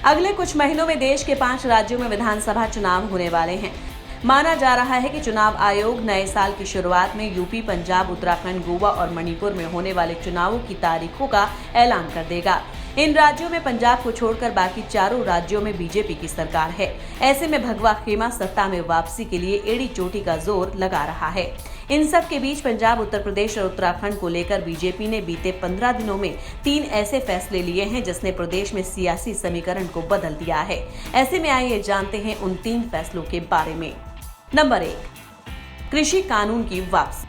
अगले कुछ महीनों में देश के 5 राज्यों में विधानसभा चुनाव होने वाले हैं। माना जा रहा है कि चुनाव आयोग नए साल की शुरुआत में यूपी, पंजाब, उत्तराखंड, गोवा और मणिपुर में होने वाले चुनावों की तारीखों का ऐलान कर देगा। इन राज्यों में पंजाब को छोड़कर बाकी चारों राज्यों में बीजेपी की सरकार है। ऐसे में भगवा खेमा सत्ता में वापसी के लिए एड़ी चोटी का जोर लगा रहा है। इन सब के बीच पंजाब, उत्तर प्रदेश और उत्तराखंड को लेकर बीजेपी ने बीते 15 दिनों में 3 ऐसे फैसले लिए हैं जिसने प्रदेश में सियासी समीकरण को बदल दिया है। ऐसे में आइए जानते हैं उन 3 फैसलों के बारे में। नंबर 1, कृषि कानून की वापसी।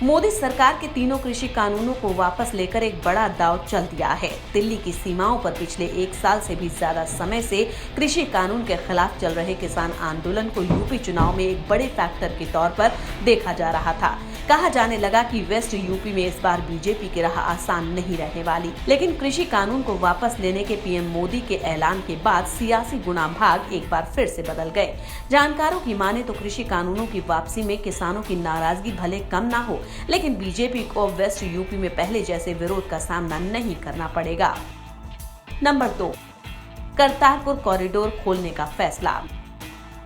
मोदी सरकार के तीनों कृषि कानूनों को वापस लेकर एक बड़ा दांव चल दिया है। दिल्ली की सीमाओं पर पिछले 1 साल से भी ज्यादा समय से कृषि कानून के खिलाफ चल रहे किसान आंदोलन को यूपी चुनाव में एक बड़े फैक्टर के तौर पर देखा जा रहा था। कहा जाने लगा कि वेस्ट यूपी में इस बार बीजेपी की राह आसान नहीं रहने वाली। लेकिन कृषि कानून को वापस लेने के पीएम मोदी के ऐलान के बाद सियासी गुणाभाग एक बार फिर से बदल गए। जानकारों की माने तो कृषि कानूनों की वापसी में किसानों की नाराजगी भले कम ना हो, लेकिन बीजेपी को वेस्ट यूपी में पहले जैसे विरोध का सामना नहीं करना पड़ेगा। नंबर 2, करतारपुर कॉरिडोर खोलने का फैसला।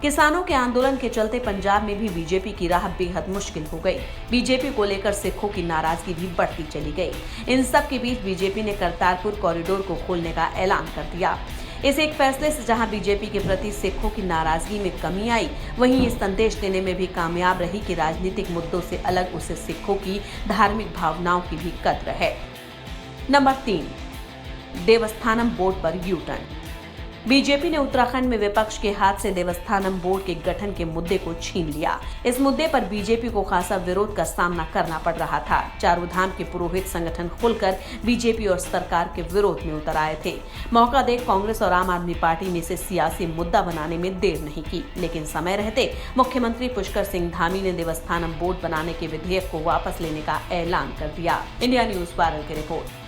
किसानों के आंदोलन के चलते पंजाब में भी बीजेपी की राह बेहद मुश्किल हो गई। बीजेपी को लेकर सिखों की नाराजगी भी बढ़ती चली गई। इन सब के बीच बीजेपी ने करतारपुर कॉरिडोर को खोलने का ऐलान कर दिया। इस एक फैसले से जहां बीजेपी के प्रति सिखों की नाराजगी में कमी आई, वहीं ये संदेश देने में भी कामयाब रही कि राजनीतिक मुद्दों से अलग उसे सिखों की धार्मिक भावनाओं की भी कद्र है। नंबर 3, देवस्थानम बोर्ड पर यू टर्न। बीजेपी ने उत्तराखंड में विपक्ष के हाथ से देवस्थानम बोर्ड के गठन के मुद्दे को छीन लिया। इस मुद्दे पर बीजेपी को खासा विरोध का सामना करना पड़ रहा था। चारों धाम के पुरोहित संगठन खुलकर बीजेपी और सरकार के विरोध में उतर आए थे। मौका देख कांग्रेस और आम आदमी पार्टी ने इसे सियासी मुद्दा बनाने में देर नहीं की, लेकिन समय रहते मुख्यमंत्री पुष्कर सिंह धामी ने देवस्थानम बोर्ड बनाने के विधेयक को वापस लेने का ऐलान कर दिया। इंडिया न्यूज वायरल की रिपोर्ट।